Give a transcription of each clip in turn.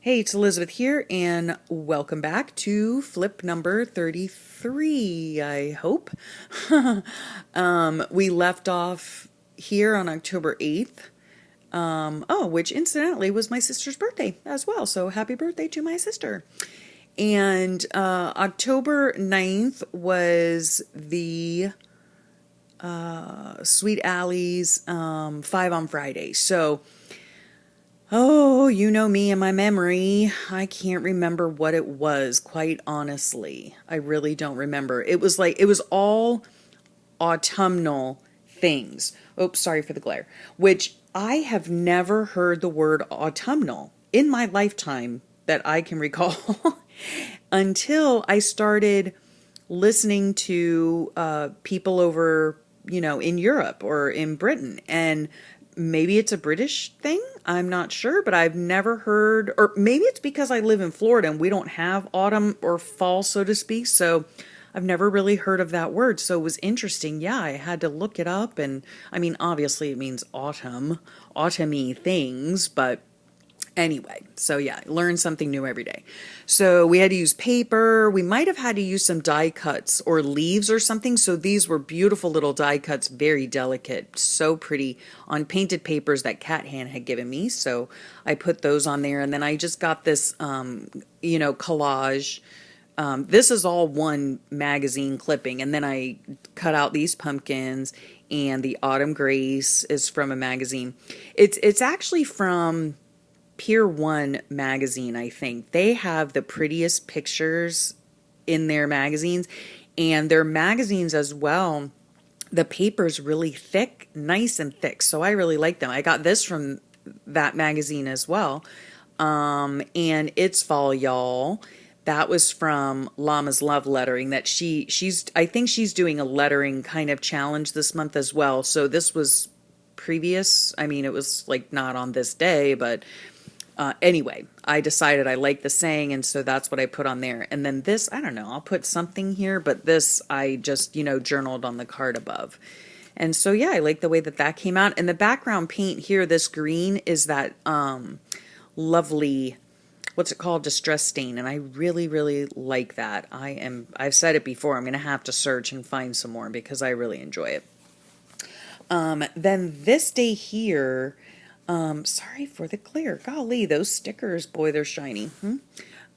Hey, it's Elizabeth here, and welcome back to flip number 33, I hope. We left off here on October 8th, which incidentally was my sister's birthday as well, so happy birthday to my sister. And October 9th was the Sweet Allie's 5 on Friday, so... Oh, you know me and my memory. I can't remember what it was, quite honestly. I really don't remember. It was all autumnal things. Oops, sorry for the glare. Which I have never heard the word autumnal in my lifetime that I can recall until I started listening to people over, in Europe or in Britain. And maybe it's a British thing. I'm not sure, but I've never heard, or maybe it's because I live in Florida and we don't have autumn or fall, so to speak. So I've never really heard of that word. So it was interesting. Yeah, I had to look it up. And I mean, obviously it means autumn, autumny things, but anyway, so yeah, learn something new every day. So we had to use paper. We might have had to use some die cuts or leaves or something. So these were beautiful little die cuts, very delicate, so pretty on painted papers that Cat Hand had given me. So I put those on there, and then I just got this, collage. This is all one magazine clipping, and then I cut out these pumpkins, and the Autumn Grace is from a magazine. It's actually from Pier 1 magazine, I think. They have the prettiest pictures in their magazines, and their magazines as well, the paper's really thick, nice and thick, so I really like them. I got this from that magazine as well, and It's Fall, Y'all. That was from Llama's Love Lettering. That I think she's doing a lettering kind of challenge this month as well, so this was previous. I mean, it was like not on this day, but anyway, I decided I liked the saying, and so that's what I put on there. And then this, I don't know, I'll put something here, but this I just, journaled on the card above. And so, yeah, I like the way that came out. And the background paint here, this green, is that lovely, what's it called, distress stain. And I really, really like that. I've said it before, I'm going to have to search and find some more because I really enjoy it. Then this day here... sorry for the glare. Golly, those stickers, boy, they're shiny.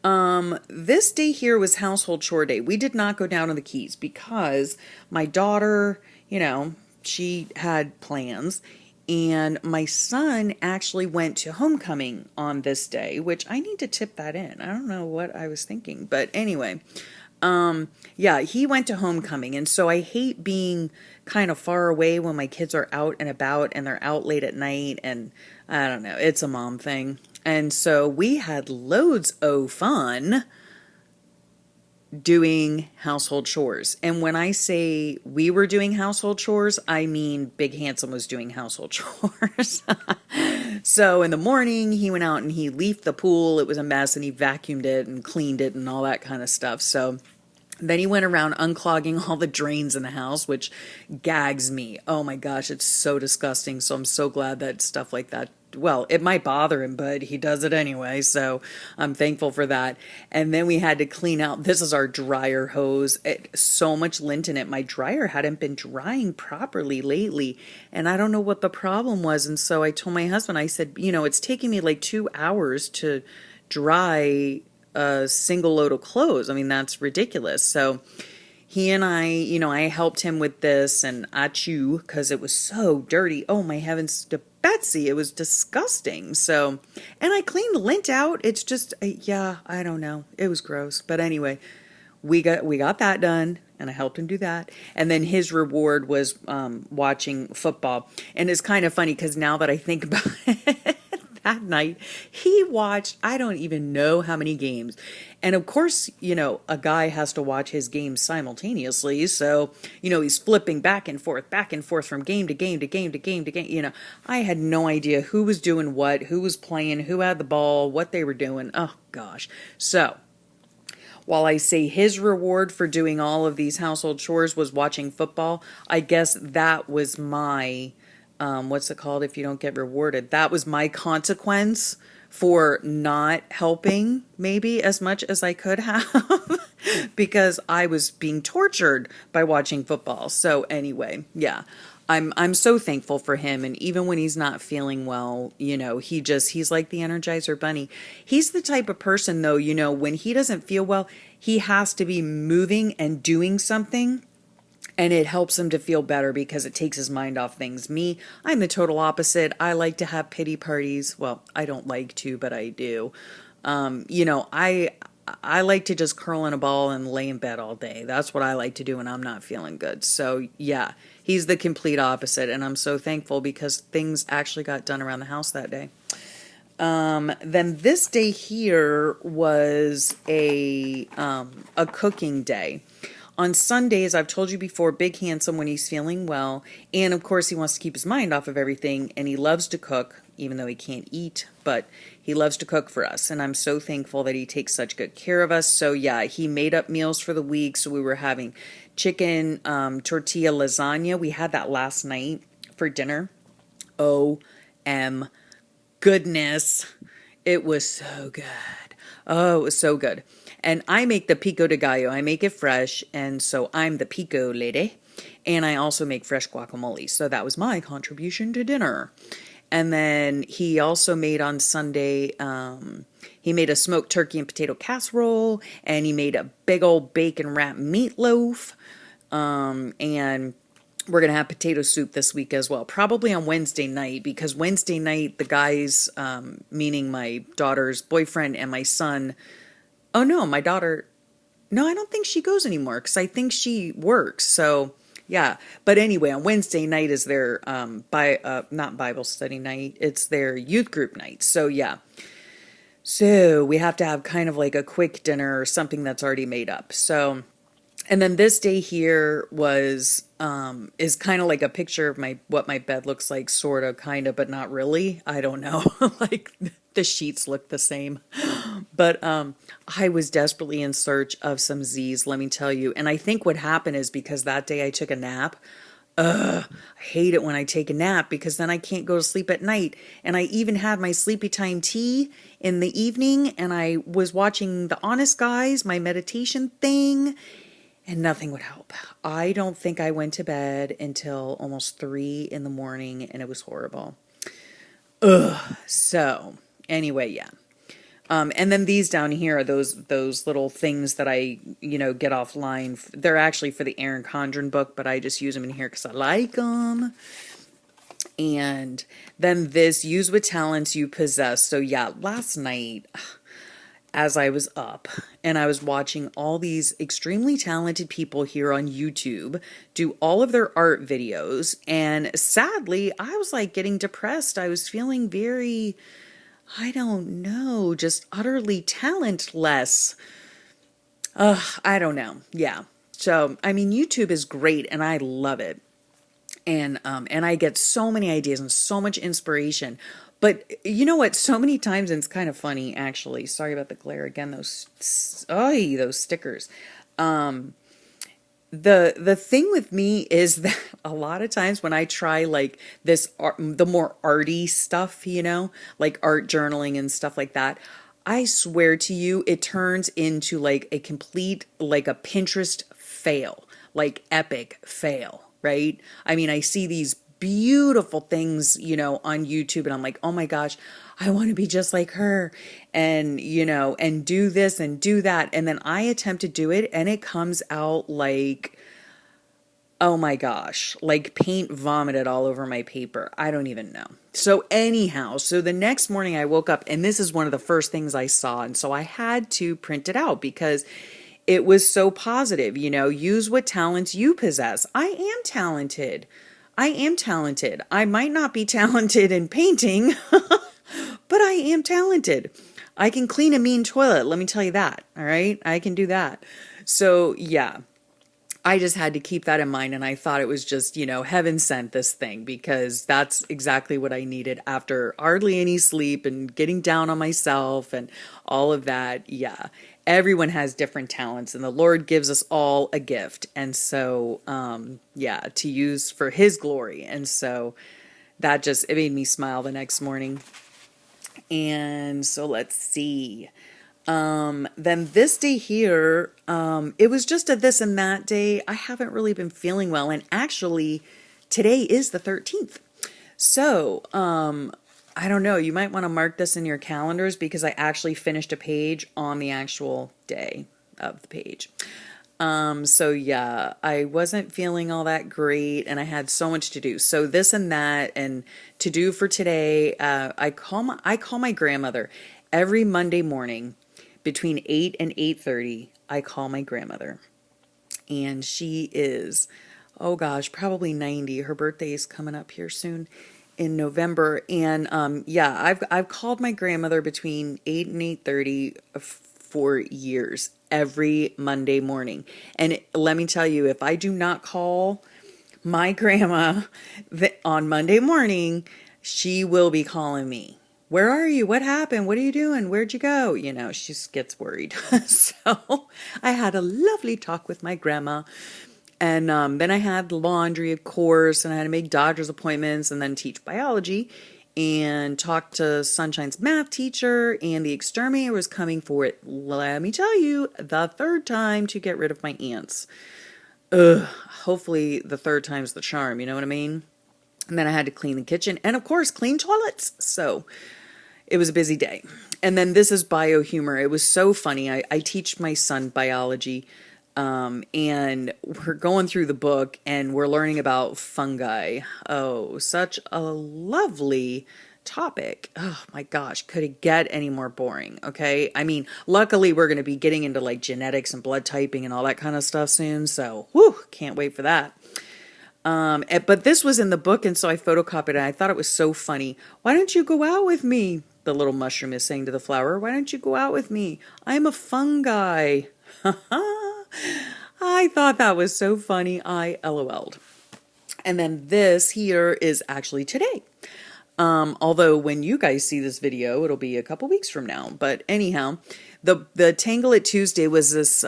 This day here was household chore day. We did not go down to the Keys because my daughter, she had plans, and my son actually went to homecoming on this day, which I need to tip that in. I don't know what I was thinking, but anyway, yeah, he went to homecoming, and so I hate being kind of far away when my kids are out and about and they're out late at night, and I don't know, it's a mom thing. And so we had loads of fun doing household chores. And when I say we were doing household chores, I mean Big Handsome was doing household chores. So in the morning, he went out and he leafed the pool. It was a mess, and he vacuumed it and cleaned it and all that kind of stuff. So then he went around unclogging all the drains in the house, which gags me. Oh my gosh, it's so disgusting. So I'm so glad that stuff like that, well, it might bother him, but he does it anyway. So I'm thankful for that. And then we had to clean out, this is our dryer hose. So much lint in it. My dryer hadn't been drying properly lately, and I don't know what the problem was. And so I told my husband, I said, it's taking me like 2 hours to dry a single load of clothes. I mean, that's ridiculous. So he and I helped him with this, and achoo, because it was so dirty. Oh my heavens to Betsy, it was disgusting. So, and I cleaned the lint out. It's just, yeah, I don't know. It was gross. But anyway, we got that done, and I helped him do that. And then his reward was watching football. And it's kind of funny because now that I think about it, that night, he watched, I don't even know how many games. And of course, a guy has to watch his games simultaneously. So, he's flipping back and forth from game to game to game to game to game. I had no idea who was doing what, who was playing, who had the ball, what they were doing. Oh, gosh. So, while I say his reward for doing all of these household chores was watching football, I guess that was my... what's it called if you don't get rewarded? That was my consequence for not helping maybe as much as I could have because I was being tortured by watching football. So anyway, yeah. I'm so thankful for him, and even when he's not feeling well, he's like the Energizer Bunny. He's the type of person though, when he doesn't feel well, he has to be moving and doing something. And it helps him to feel better because it takes his mind off things. Me, I'm the total opposite. I like to have pity parties. Well, I don't like to, but I do. I like to just curl in a ball and lay in bed all day. That's what I like to do when I'm not feeling good. So yeah, he's the complete opposite. And I'm so thankful because things actually got done around the house that day. Then this day here was a cooking day. On Sundays, I've told you before, Big Handsome when he's feeling well, and of course he wants to keep his mind off of everything, and he loves to cook, even though he can't eat, but he loves to cook for us, and I'm so thankful that he takes such good care of us. So yeah, he made up meals for the week, so we were having chicken tortilla lasagna. We had that last night for dinner. Goodness, it was so good. Oh, it was so good. And I make the pico de gallo. I make it fresh, and so I'm the pico lady. And I also make fresh guacamole. So that was my contribution to dinner. And then he also made on Sunday, he made a smoked turkey and potato casserole, and he made a big old bacon wrapped meatloaf. And we're going to have potato soup this week as well, probably on Wednesday night, because Wednesday night, the guys, meaning my daughter's boyfriend and my son, oh no, my daughter, no, I don't think she goes anymore because I think she works. So yeah, but anyway, on Wednesday night is their, not Bible study night, it's their youth group night. So yeah, so we have to have kind of like a quick dinner or something that's already made up. So, and then this day here was, is kind of like a picture of what my bed looks like, sort of, kind of, but not really. I don't know. Like the sheets look the same, but, I was desperately in search of some Z's, let me tell you. And I think what happened is because that day I took a nap. I hate it when I take a nap because then I can't go to sleep at night. And I even had my sleepy time tea in the evening, and I was watching The Honest Guys, my meditation thing, and nothing would help. I don't think I went to bed until almost 3 in the morning, and it was horrible. So anyway, yeah. And then these down here are those little things that I, get offline. They're actually for the Erin Condren book, but I just use them in here because I like them. And then this, use what talents you possess. So yeah, last night, as I was up and I was watching all these extremely talented people here on YouTube do all of their art videos, and sadly, I was like getting depressed. I was feeling very, I don't know, just utterly talentless. I don't know. Yeah. So, I mean, YouTube is great and I love it. And I get so many ideas and so much inspiration. But you know what? So many times, and it's kind of funny, actually. Sorry about the glare again. Those stickers. The thing with me is that a lot of times when I try like this art, the more arty stuff, like art journaling and stuff like that, I swear to you, it turns into like a complete, like a Pinterest fail, like epic fail, right? I mean, I see these beautiful things, on YouTube, and I'm like, oh my gosh, I want to be just like her, and, and do this and do that. And then I attempt to do it and it comes out like, oh my gosh, like paint vomited all over my paper. I don't even know. So anyhow, so the next morning I woke up and this is one of the first things I saw. And so I had to print it out because it was so positive, use what talents you possess. I am talented. I might not be talented in painting, but I am talented. I can clean a mean toilet. Let me tell you that. All right. I can do that. So yeah, I just had to keep that in mind. And I thought it was just, heaven sent this thing, because that's exactly what I needed after hardly any sleep and getting down on myself and all of that. Yeah. Everyone has different talents and the Lord gives us all a gift. And so, to use for his glory. And so it made me smile the next morning. And so let's see. Then this day here, it was just a this and that day. I haven't really been feeling well. And actually, today is the 13th. So, I don't know. You might want to mark this in your calendars because I actually finished a page on the actual day of the page. So yeah, I wasn't feeling all that great and I had so much to do. So this and that and to do for today, I call my grandmother every Monday morning between 8 and 8:30. I call my grandmother and she is, oh gosh, probably 90. Her birthday is coming up here soon in November. And yeah, I've called my grandmother between 8 and 8:30 for years, every Monday morning. And let me tell you, if I do not call my grandma on Monday morning, she will be calling me. Where are you? What happened? What are you doing? Where'd you go? You know, she just gets worried. So I had a lovely talk with my grandma. And then I had laundry, of course, and I had to make doctor's appointments and then teach biology and talk to Sunshine's math teacher, and the exterminator was coming for it. Let me tell you, the third time to get rid of my ants. Ugh, hopefully the third time's the charm, you know what I mean? And then I had to clean the kitchen and, of course, clean toilets. So it was a busy day. And then this is biohumor. It was so funny. I teach my son biology. And we're going through the book and we're learning about fungi. Oh, such a lovely topic. Oh my gosh, could it get any more boring? Okay. I mean, luckily we're going to be getting into like genetics and blood typing and all that kind of stuff soon. So, whew, can't wait for that. But this was in the book, and so I photocopied it. And I thought it was so funny. Why don't you go out with me? The little mushroom is saying to the flower. Why don't you go out with me? I'm a fungi. I thought that was so funny. I LOL'd. And then this here is actually today. Although when you guys see this video, it'll be a couple weeks from now. But anyhow, the Tangle It Tuesday was this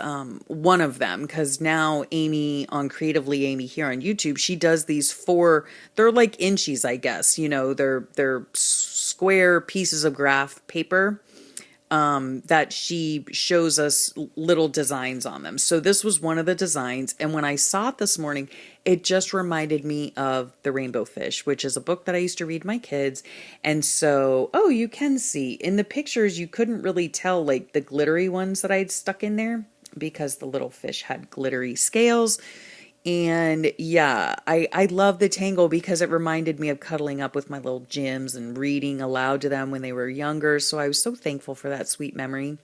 one of them, because now Amy on Creatively Amy here on YouTube, she does these they're like inchies, I guess. You know, they're square pieces of graph paper. That she shows us little designs on them. So this was one of the designs. And when I saw it this morning, it just reminded me of The Rainbow Fish, which is a book that I used to read my kids. And so, oh, you can see in the pictures, you couldn't really tell like the glittery ones that I'd stuck in there because the little fish had glittery scales. And yeah, I love the Tangle because it reminded me of cuddling up with my little Jims and reading aloud to them when they were younger. So I was so thankful for that sweet memory.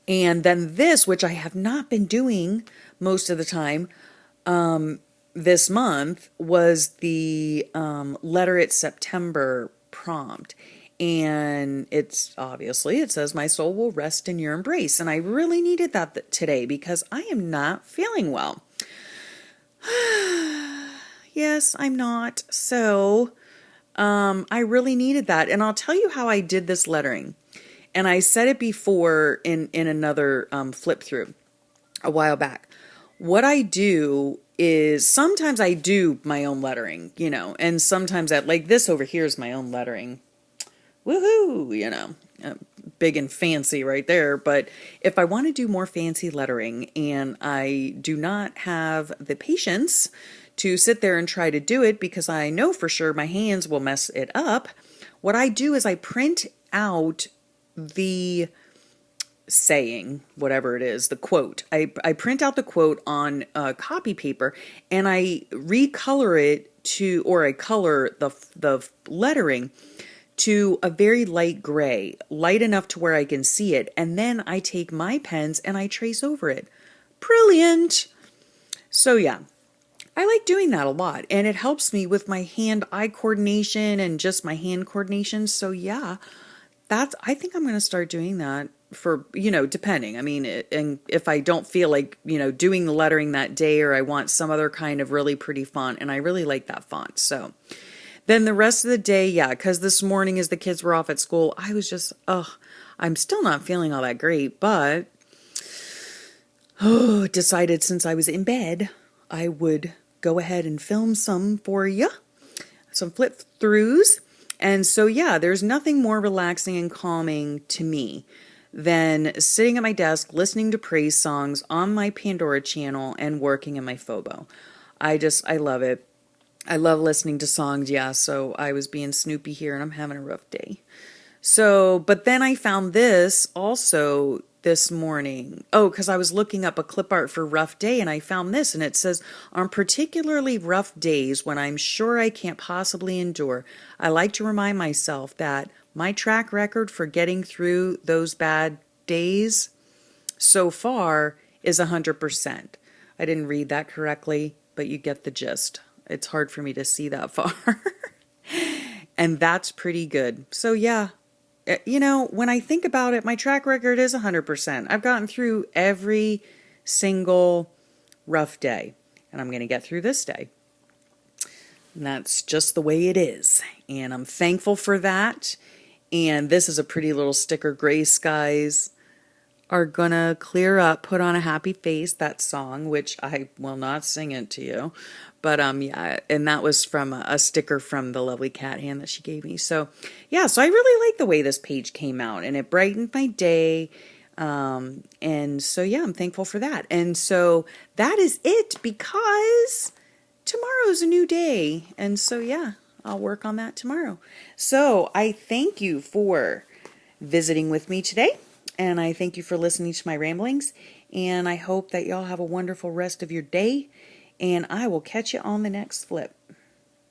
And then this, which I have not been doing most of the time this month, was the Letter It September prompt. And it's obviously, it says, my soul will rest in your embrace. And I really needed that today because I am not feeling well. Yes, I'm not. So, I really needed that. And I'll tell you how I did this lettering. And I said it before in another flip through a while back. What I do is sometimes I do my own lettering, you know, and sometimes like this over here is my own lettering. Woohoo, you know, big and fancy right there. But if I want to do more fancy lettering and I do not have the patience to sit there and try to do it because I know for sure my hands will mess it up, what I do is I print out the saying, whatever it is, the quote. I print out the quote on copy paper and I recolor it or I color the lettering to a very light gray, light enough to where I can see it. And then I take my pens and I trace over it. Brilliant. So yeah, I like doing that a lot. And it helps me with my hand-eye coordination and just my hand coordination. So yeah, I think I'm going to start doing that for, you know, depending. I mean, and if I don't feel like, you know, doing the lettering that day, or I want some other kind of really pretty font, and I really like that font. So then the rest of the day, yeah, because this morning as the kids were off at school, I was just, I'm still not feeling all that great, but decided since I was in bed, I would go ahead and film some for you, some flip throughs. And so, yeah, there's nothing more relaxing and calming to me than sitting at my desk, listening to praise songs on my Pandora channel and working in my Phobo. I love it. I love listening to songs, yeah, so I was being Snoopy here and I'm having a rough day. So, but then I found this also this morning. Oh, because I was looking up a clip art for rough day and I found this and it says, on particularly rough days when I'm sure I can't possibly endure, I like to remind myself that my track record for getting through those bad days so far is 100%. I didn't read that correctly, but you get the gist. It's hard for me to see that far. And that's pretty good. So yeah, when I think about it, my track record is 100%. I've gotten through every single rough day, and I'm going to get through this day. And that's just the way it is. And I'm thankful for that. And this is a pretty little sticker. Gray skies are going to clear up, put on a happy face, that song, which I will not sing it to you. But yeah, and that was from a sticker from the lovely cat hand that she gave me. So yeah, so I really like the way this page came out and it brightened my day. And so yeah, I'm thankful for that. And so that is it because tomorrow's a new day. And so yeah, I'll work on that tomorrow. So I thank you for visiting with me today. And I thank you for listening to my ramblings. And I hope that y'all have a wonderful rest of your day. And I will catch you on the next flip.